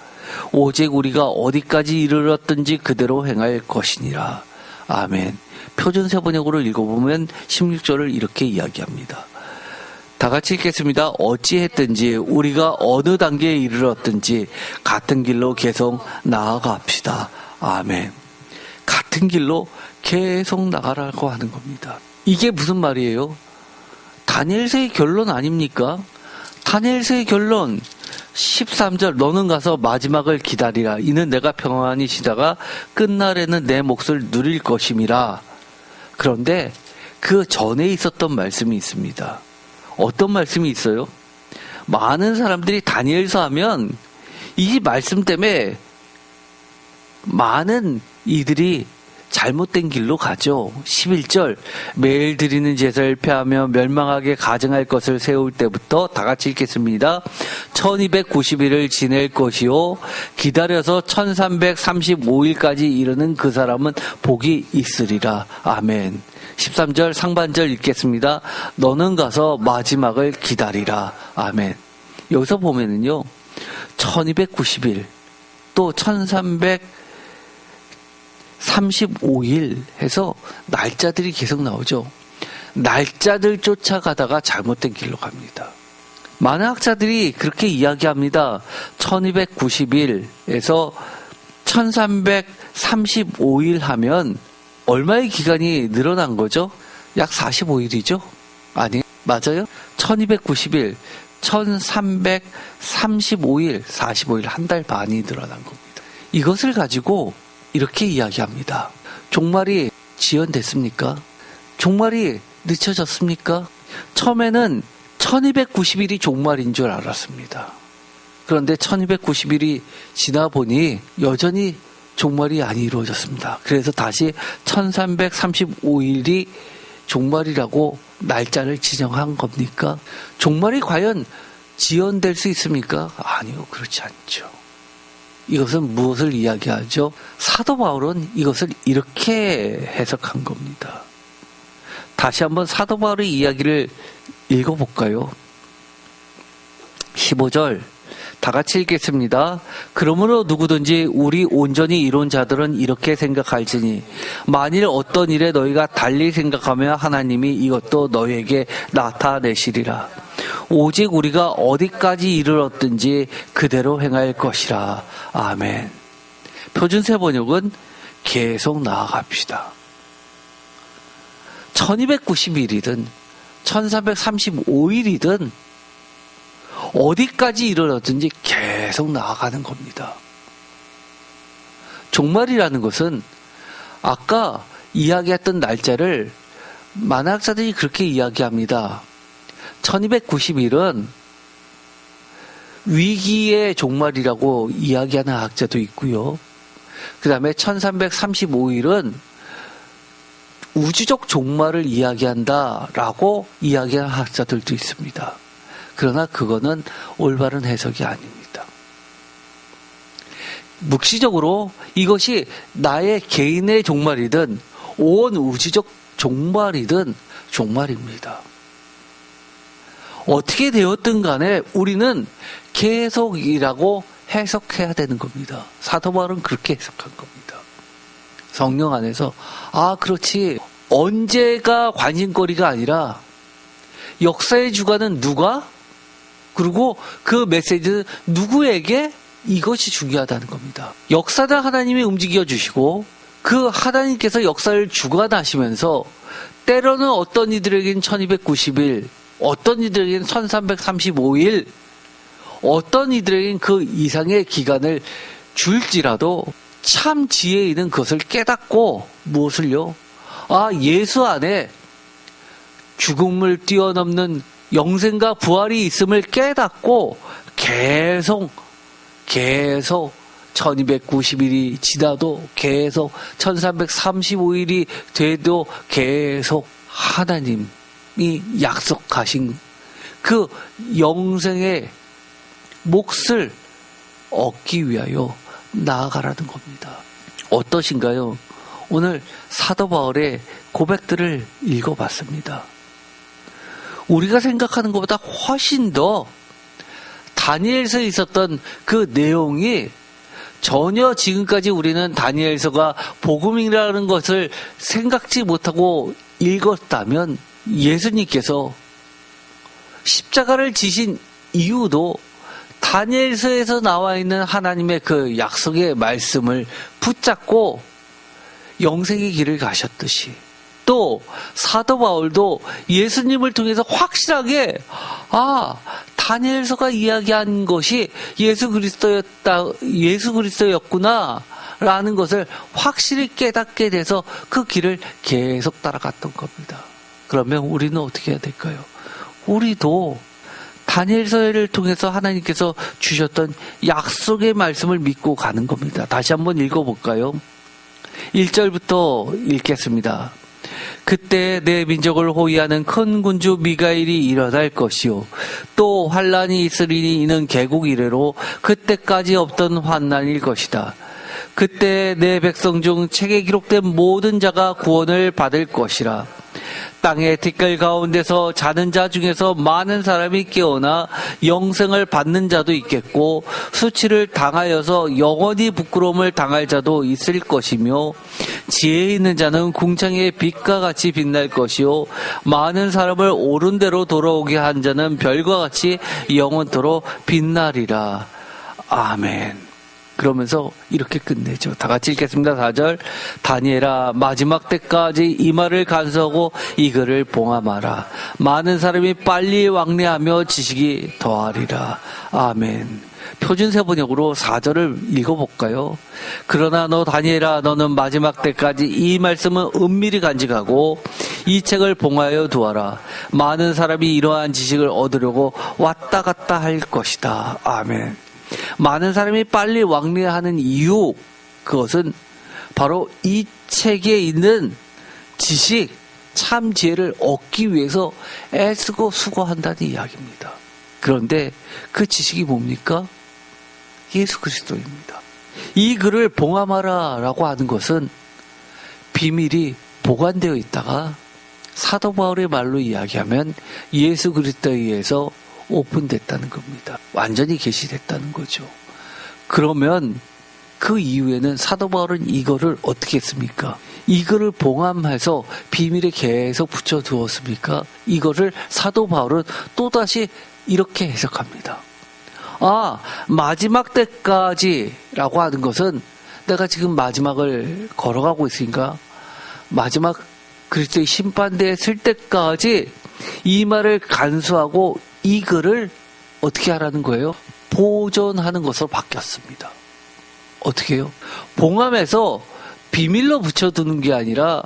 오직 우리가 어디까지 이르렀든지 그대로 행할 것이니라. 아멘. 표준세번역으로 읽어보면 16절을 이렇게 이야기합니다. 다 같이 읽겠습니다. 어찌했든지 우리가 어느 단계에 이르렀든지 같은 길로 계속 나아갑시다. 아멘. 같은 길로 계속 나가라고 하는 겁니다. 이게 무슨 말이에요? 다니엘서의 결론 아닙니까? 다니엘서의 결론 13절 너는 가서 마지막을 기다리라. 이는 내가 평안히 쉬다가 끝날에는 내 몫을 누릴 것임이라. 그런데 그 전에 있었던 말씀이 있습니다. 어떤 말씀이 있어요? 많은 사람들이 다니엘서 하면 이 말씀 때문에 많은 이들이 잘못된 길로 가죠. 11절 매일 드리는 제사를 폐하며 멸망하게 가증할 것을 세울 때부터 다 같이 읽겠습니다. 1290일을 지낼 것이요 기다려서 1335일까지 이르는 그 사람은 복이 있으리라. 아멘. 13절 상반절 읽겠습니다. 너는 가서 마지막을 기다리라. 아멘. 여기서 보면은요 1290일 또 1335일 해서 날짜들이 계속 나오죠. 날짜들 쫓아가다가 잘못된 길로 갑니다. 많은 학자들이 그렇게 이야기합니다. 1290일에서 1335일 하면 얼마의 기간이 늘어난 거죠? 약 45일이죠? 아니, 맞아요? 1290일, 1335일, 45일, 한 달 반이 늘어난 겁니다. 이것을 가지고 이렇게 이야기합니다. 종말이 지연됐습니까? 종말이 늦춰졌습니까? 처음에는 1290일이 종말인 줄 알았습니다. 그런데 1290일이 지나 보니 여전히 종말이 안 이루어졌습니다. 그래서 다시 1335일이 종말이라고 날짜를 지정한 겁니까? 종말이 과연 지연될 수 있습니까? 아니요, 그렇지 않죠. 이것은 무엇을 이야기하죠? 사도 바울은 이것을 이렇게 해석한 겁니다. 다시 한번 사도 바울의 이야기를 읽어볼까요? 15절 다 같이 읽겠습니다. 그러므로 누구든지 우리 온전히 이룬 자들은 이렇게 생각할지니 만일 어떤 일에 너희가 달리 생각하면 하나님이 이것도 너희에게 나타내시리라. 오직 우리가 어디까지 이르렀든지 그대로 행할 것이라. 아멘. 표준세 번역은 계속 나아갑시다. 1290일이든 1335일이든 어디까지 이르렀든지 계속 나아가는 겁니다. 종말이라는 것은 아까 이야기했던 날짜를 만학자들이 그렇게 이야기합니다. 1290일은 위기의 종말이라고 이야기하는 학자도 있고요. 그 다음에 1335일은 우주적 종말을 이야기한다라고 이야기하는 학자들도 있습니다. 그러나 그거는 올바른 해석이 아닙니다. 묵시적으로 이것이 나의 개인의 종말이든 온 우주적 종말이든 종말입니다. 어떻게 되었든 간에 우리는 계속이라고 해석해야 되는 겁니다. 사도 바울은 그렇게 해석한 겁니다. 성령 안에서 그렇지 언제가 관심거리가 아니라 역사의 주관은 누가? 그리고 그 메시지는 누구에게? 이것이 중요하다는 겁니다. 역사를 하나님이 움직여 주시고 그 하나님께서 역사를 주관하시면서 때로는 어떤 이들에게는 1290일, 어떤 이들에게는 1335일, 어떤 이들에게는 그 이상의 기간을 줄지라도 참 지혜 있는 것을 깨닫고 무엇을요? 예수 안에 죽음을 뛰어넘는 영생과 부활이 있음을 깨닫고 계속 1290일이 지나도 계속 1335일이 돼도 계속 하나님이 약속하신 그 영생의 몫을 얻기 위하여 나아가라는 겁니다. 어떠신가요? 오늘 사도 바울의 고백들을 읽어봤습니다. 우리가 생각하는 것보다 훨씬 더 다니엘서에 있었던 그 내용이 전혀 지금까지 우리는 다니엘서가 복음이라는 것을 생각지 못하고 읽었다면 예수님께서 십자가를 지신 이유도 다니엘서에서 나와 있는 하나님의 그 약속의 말씀을 붙잡고 영생의 길을 가셨듯이, 또 사도 바울도 예수님을 통해서 확실하게 다니엘서가 이야기한 것이 예수 그리스도였구나 라는 것을 확실히 깨닫게 돼서 그 길을 계속 따라갔던 겁니다. 그러면 우리는 어떻게 해야 될까요? 우리도 다니엘서를 통해서 하나님께서 주셨던 약속의 말씀을 믿고 가는 겁니다. 다시 한번 읽어볼까요? 1절부터 읽겠습니다. 그때 내 민족을 호위하는 큰 군주 미가엘이 일어날 것이요 또 환난이 있으리니 이는 개국 이래로 그때까지 없던 환난일 것이다. 그때 내 백성 중 책에 기록된 모든 자가 구원을 받을 것이라. 땅의 티끌 가운데서 자는 자 중에서 많은 사람이 깨어나 영생을 받는 자도 있겠고 수치를 당하여서 영원히 부끄러움을 당할 자도 있을 것이며 지혜 있는 자는 궁창의 빛과 같이 빛날 것이요 많은 사람을 옳은 대로 돌아오게 한 자는 별과 같이 영원토록 빛나리라. 아멘. 그러면서 이렇게 끝내죠. 다 같이 읽겠습니다. 4절. 다니엘아, 마지막 때까지 이 말을 간수하고 이 글을 봉함하라. 많은 사람이 빨리 왕래하며 지식이 더하리라. 아멘. 표준세번역으로 4절을 읽어볼까요? 그러나 너 다니엘아, 너는 마지막 때까지 이 말씀은 은밀히 간직하고 이 책을 봉하여 두어라. 많은 사람이 이러한 지식을 얻으려고 왔다 갔다 할 것이다. 아멘. 많은 사람이 빨리 왕래하는 이유, 그것은 바로 이 책에 있는 지식, 참 지혜를 얻기 위해서 애쓰고 수고한다는 이야기입니다. 그런데 그 지식이 뭡니까? 예수 그리스도입니다. 이 글을 봉함하라 라고 하는 것은 비밀이 보관되어 있다가 사도 바울의 말로 이야기하면 예수 그리스도에 의해서 오픈됐다는 겁니다. 완전히 계시됐다는 거죠. 그러면 그 이후에는 사도 바울은 이거를 어떻게 했습니까? 이거를 봉함해서 비밀에 계속 붙여두었습니까? 이거를 사도 바울은 또다시 이렇게 해석합니다. 마지막 때까지라고 하는 것은 내가 지금 마지막을 걸어가고 있으니까 마지막 그리스도의 심판대에 쓸 때까지 이 말을 간수하고 이 글을 어떻게 하라는 거예요? 보존하는 것으로 바뀌었습니다. 어떻게 해요? 봉함해서 비밀로 붙여두는 게 아니라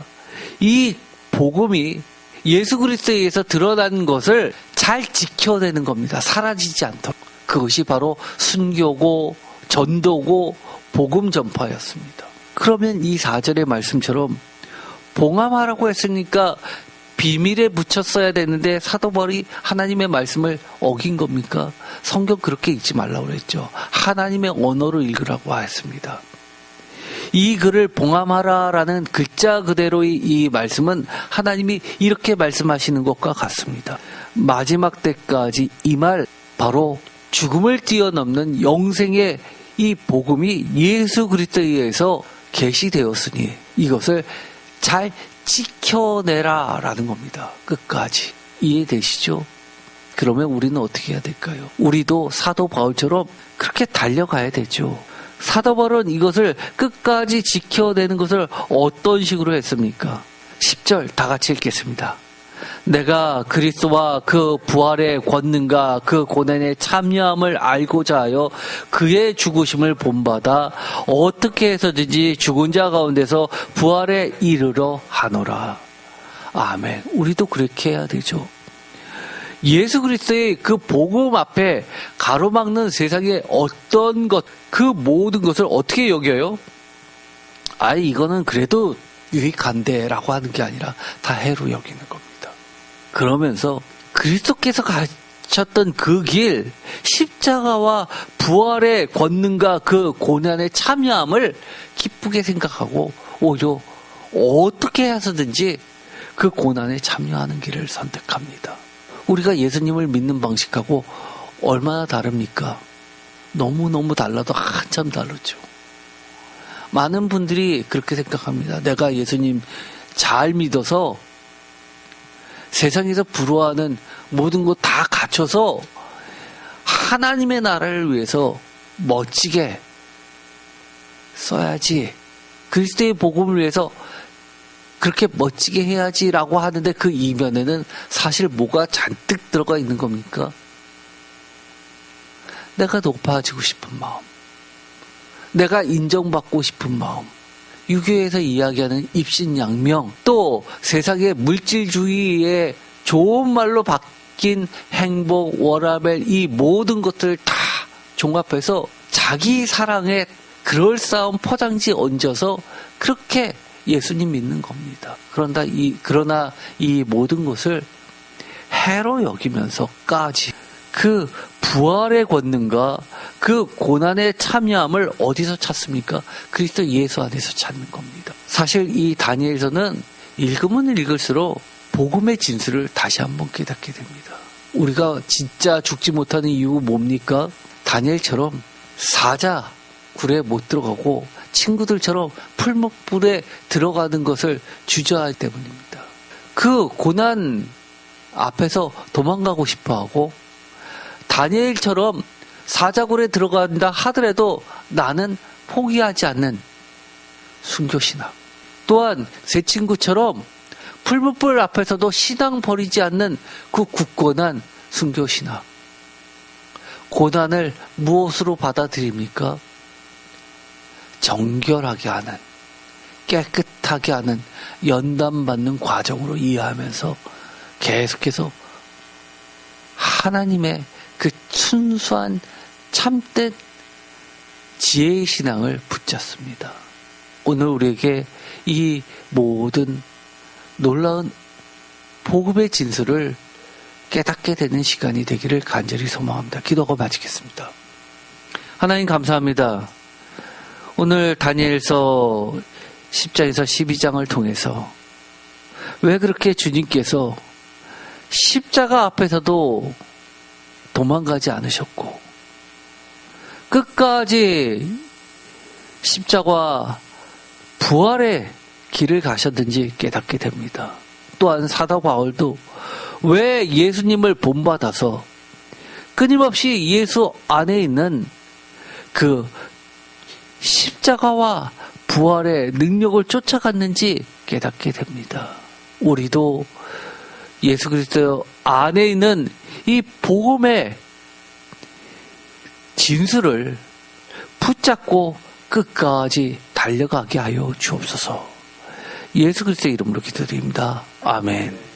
이 복음이 예수 그리스도에 의해서 드러난 것을 잘 지켜내는 겁니다. 사라지지 않도록. 그것이 바로 순교고 전도고 복음 전파였습니다. 그러면 이 4절의 말씀처럼 봉함하라고 했으니까 비밀에 붙였어야 되는데 사도 바울이 하나님의 말씀을 어긴 겁니까? 성경 그렇게 읽지 말라고 그랬죠. 하나님의 언어로 읽으라고 했습니다. 이 글을 봉함하라라는 글자 그대로의 이 말씀은 하나님이 이렇게 말씀하시는 것과 같습니다. 마지막 때까지 이 말, 바로 죽음을 뛰어넘는 영생의 이 복음이 예수 그리스도에 의해서 계시되었으니 이것을 잘 지켜내라 라는 겁니다. 끝까지. 이해되시죠? 그러면 우리는 어떻게 해야 될까요? 우리도 사도 바울처럼 그렇게 달려가야 되죠. 사도 바울은 이것을 끝까지 지켜내는 것을 어떤 식으로 했습니까? 10절 다 같이 읽겠습니다. 내가 그리스도와 그 부활의 권능과 그 고난의 참여함을 알고자 하여 그의 죽으심을 본받아 어떻게 해서든지 죽은 자 가운데서 부활에 이르러 하노라. 아멘. 우리도 그렇게 해야 되죠. 예수 그리스도의 그 복음 앞에 가로막는 세상의 어떤 것, 그 모든 것을 어떻게 여겨요? 이거는 그래도 유익한데라고 하는 게 아니라 다 해로 여기는 겁니다. 그러면서 그리스도께서 가셨던 그 길, 십자가와 부활의 권능과 그 고난의 참여함을 기쁘게 생각하고 오히려 어떻게 해서든지 그 고난에 참여하는 길을 선택합니다. 우리가 예수님을 믿는 방식하고 얼마나 다릅니까? 너무너무 달라도 한참 다르죠. 많은 분들이 그렇게 생각합니다. 내가 예수님 잘 믿어서 세상에서 부러워하는 모든 것 다 갖춰서 하나님의 나라를 위해서 멋지게 써야지. 그리스도의 복음을 위해서 그렇게 멋지게 해야지라고 하는데 그 이면에는 사실 뭐가 잔뜩 들어가 있는 겁니까? 내가 높아지고 싶은 마음, 내가 인정받고 싶은 마음, 유교에서 이야기하는 입신양명, 또 세상의 물질주의에 좋은 말로 바뀐 행복, 워라밸, 이 모든 것들을 다 종합해서 자기 사랑에 그럴싸한 포장지 얹어서 그렇게 예수님 믿는 겁니다. 그러나 이 모든 것을 해로 여기면서까지 그 부활의 권능과 그 고난의 참여함을 어디서 찾습니까? 그리스도 예수 안에서 찾는 겁니다. 사실 이 다니엘서는 읽으면 읽을수록 복음의 진수를 다시 한번 깨닫게 됩니다. 우리가 진짜 죽지 못하는 이유가 뭡니까? 다니엘처럼 사자굴에 못 들어가고 친구들처럼 풀목불에 들어가는 것을 주저하기 때문입니다. 그 고난 앞에서 도망가고 싶어하고 다니엘처럼 사자굴에 들어간다 하더라도 나는 포기하지 않는 순교신앙, 또한 새 친구처럼 풀목불 앞에서도 신앙 버리지 않는 그 굳건한 순교신앙. 고난을 무엇으로 받아들입니까? 정결하게 하는, 깨끗하게 하는, 연단받는 과정으로 이해하면서 계속해서 하나님의 그 순수한 참된 지혜의 신앙을 붙잡습니다. 오늘 우리에게 이 모든 놀라운 복음의 진수를 깨닫게 되는 시간이 되기를 간절히 소망합니다. 기도하고 마치겠습니다. 하나님 감사합니다. 오늘 다니엘서 10장에서 12장을 통해서 왜 그렇게 주님께서 십자가 앞에서도 도망가지 않으셨고 끝까지 십자가 부활의 길을 가셨는지 깨닫게 됩니다. 또한 사도 바울도 왜 예수님을 본받아서 끊임없이 예수 안에 있는 그 십자가와 부활의 능력을 쫓아갔는지 깨닫게 됩니다. 우리도 예수 그리스도 안에 있는 이 복음의 진수를 붙잡고 끝까지 달려가게 하여 주옵소서. 예수 그리스도의 이름으로 기도드립니다. 아멘.